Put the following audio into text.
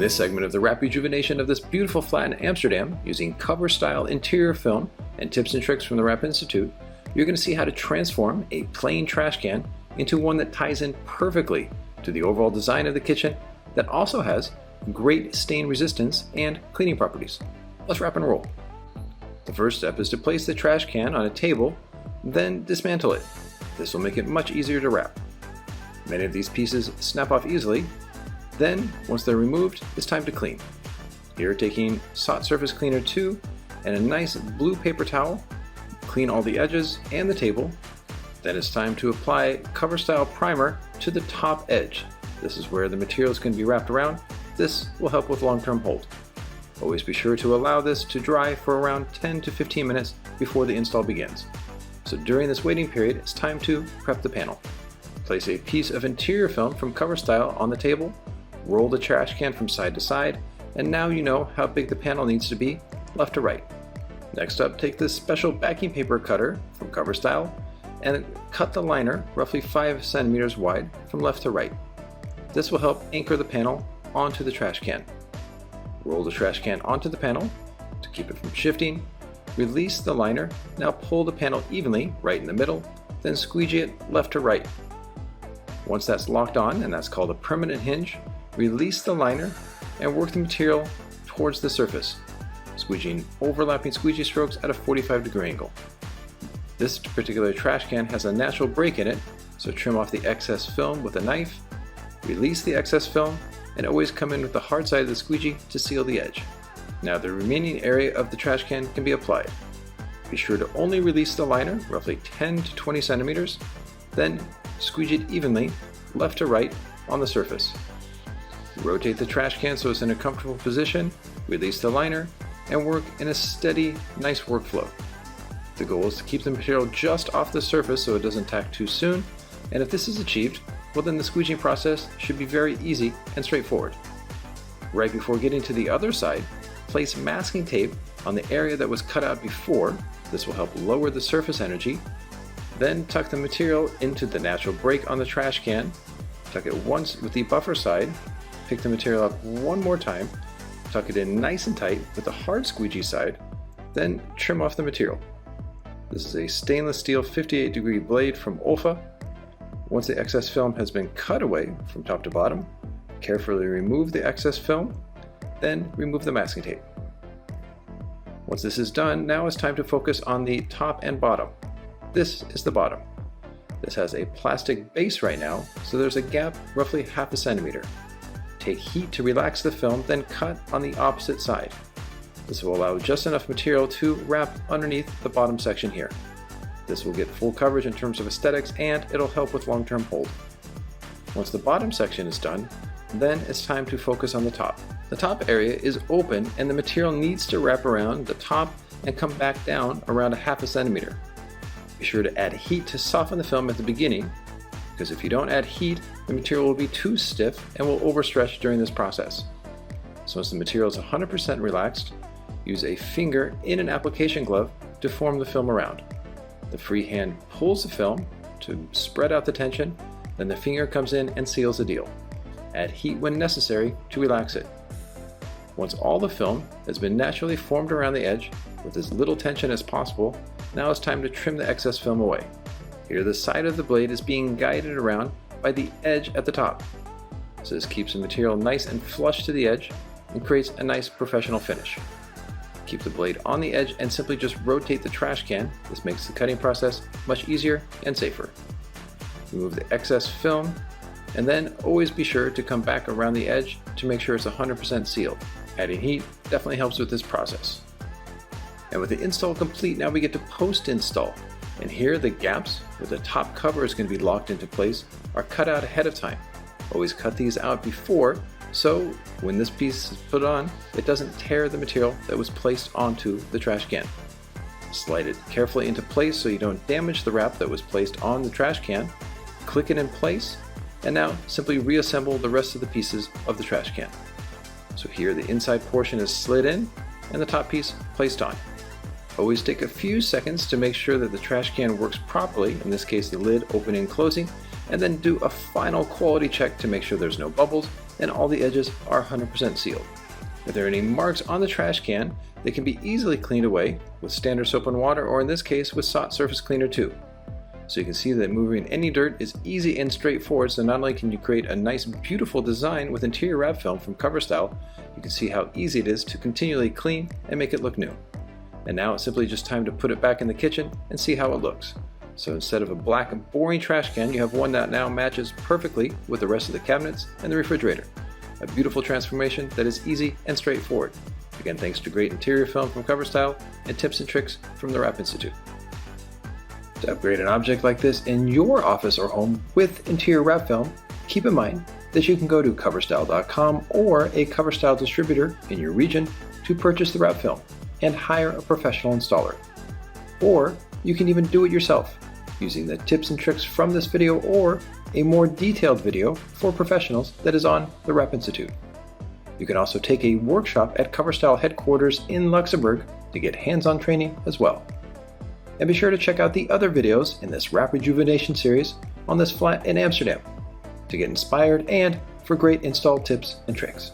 this segment of the wrap rejuvenation of this beautiful flat in Amsterdam, using cover style interior film and tips and tricks from the Wrap Institute, you're going to see how to transform a plain trash can into one that ties in perfectly to the overall design of the kitchen that also has great stain resistance and cleaning properties. Let's wrap and roll. The first step is to place the trash can on a table, then dismantle it. This will make it much easier to wrap. Many of these pieces snap off easily. Then, once they're removed, it's time to clean. Here, taking Soft Surface Cleaner 2 and a nice blue paper towel, clean all the edges and the table. Then it's time to apply cover style primer to the top edge. This is where the material is going to be wrapped around. This will help with long-term hold. Always be sure to allow this to dry for around 10 to 15 minutes before the install begins. So during this waiting period, it's time to prep the panel. Place a piece of interior film from Cover Style on the table, roll the trash can from side to side, and now you know how big the panel needs to be, left to right. Next up, take this special backing paper cutter from Cover Style and cut the liner roughly 5 centimeters wide from left to right. This will help anchor the panel onto the trash can. Roll the trash can onto the panel to keep it from shifting. Release the liner. Now pull the panel evenly right in the middle, then squeegee it left to right. Once that's locked on, and that's called a permanent hinge, release the liner and work the material towards the surface, squeegeeing overlapping squeegee strokes at a 45-degree angle. This particular trash can has a natural break in it, so trim off the excess film with a knife, release the excess film, and always come in with the hard side of the squeegee to seal the edge. Now the remaining area of the trash can can be applied. Be sure to only release the liner, roughly 10 to 20 centimeters, then squeegee it evenly, left to right, on the surface. Rotate the trash can so it's in a comfortable position, release the liner, and work in a steady, nice workflow. The goal is to keep the material just off the surface so it doesn't tack too soon, and if this is achieved, well then the squeegeeing process should be very easy and straightforward. Right before getting to the other side, place masking tape on the area that was cut out before. This will help lower the surface energy. Then tuck the material into the natural break on the trash can. Tuck it once with the buffer side. Pick the material up one more time. Tuck it in nice and tight with the hard squeegee side. Then trim off the material. This is a stainless steel 58-degree blade from Olfa. Once the excess film has been cut away from top to bottom, carefully remove the excess film, then remove the masking tape. Once this is done, now it's time to focus on the top and bottom. This is the bottom. This has a plastic base right now, so there's a gap roughly half a centimeter. Take heat to relax the film, then cut on the opposite side. This will allow just enough material to wrap underneath the bottom section here. This will get full coverage in terms of aesthetics, and it'll help with long-term hold. Once the bottom section is done, then it's time to focus on the top. The top area is open and the material needs to wrap around the top and come back down around a half a centimeter. Be sure to add heat to soften the film at the beginning, because if you don't add heat, the material will be too stiff and will overstretch during this process. So once the material is 100% relaxed, use a finger in an application glove to form the film around. The free hand pulls the film to spread out the tension, then the finger comes in and seals the deal. Add heat when necessary to relax it. Once all the film has been naturally formed around the edge with as little tension as possible, now it's time to trim the excess film away. Here the side of the blade is being guided around by the edge at the top. So this keeps the material nice and flush to the edge and creates a nice professional finish. Keep the blade on the edge and simply just rotate the trash can. This makes the cutting process much easier and safer. Remove the excess film, and then always be sure to come back around the edge to make sure it's 100% sealed. Adding heat definitely helps with this process. And with the install complete, now we get to post-install. And here the gaps where the top cover is going to be locked into place are cut out ahead of time. Always cut these out before, so when this piece is put on, it doesn't tear the material that was placed onto the trash can. Slide it carefully into place so you don't damage the wrap that was placed on the trash can. Click it in place, and now simply reassemble the rest of the pieces of the trash can. So here the inside portion is slid in and the top piece placed on. Always take a few seconds to make sure that the trash can works properly, in this case the lid opening and closing, and then do a final quality check to make sure there's no bubbles and all the edges are 100% sealed. If there are any marks on the trash can, they can be easily cleaned away with standard soap and water, or in this case with SOT Surface Cleaner 2. So you can see that moving any dirt is easy and straightforward, so not only can you create a nice beautiful design with interior wrap film from CoverStyle, you can see how easy it is to continually clean and make it look new. And now it's simply just time to put it back in the kitchen and see how it looks. So instead of a black and boring trash can, you have one that now matches perfectly with the rest of the cabinets and the refrigerator. A beautiful transformation that is easy and straightforward. Again, thanks to great interior film from CoverStyle and tips and tricks from the Wrap Institute. To upgrade an object like this in your office or home with interior wrap film, keep in mind that you can go to coverstyle.com or a CoverStyle distributor in your region to purchase the wrap film and hire a professional installer. Or you can even do it yourself using the tips and tricks from this video or a more detailed video for professionals that is on the Wrap Institute. You can also take a workshop at CoverStyle headquarters in Luxembourg to get hands-on training as well. And be sure to check out the other videos in this Wrap Rejuvenation series on this flat in Amsterdam to get inspired and for great install tips and tricks.